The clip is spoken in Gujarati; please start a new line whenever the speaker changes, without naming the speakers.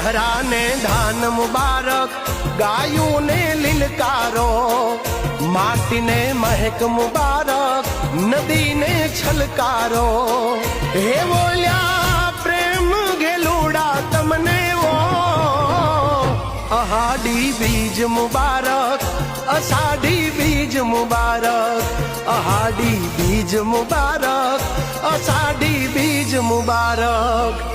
ધરાને ધાન મુબારક, ગાયુંને લીલકારો, માટીને મહેક મુબારક, નદીને છલકારો. હે બોલ્યા પ્રેમ ગેલુડા તમને વો, અહાડી બીજ મુબારક, અષાઢી બીજ મુબારક, અહાડી બીજ મુબારક, અષાઢી બીજ મુબારક.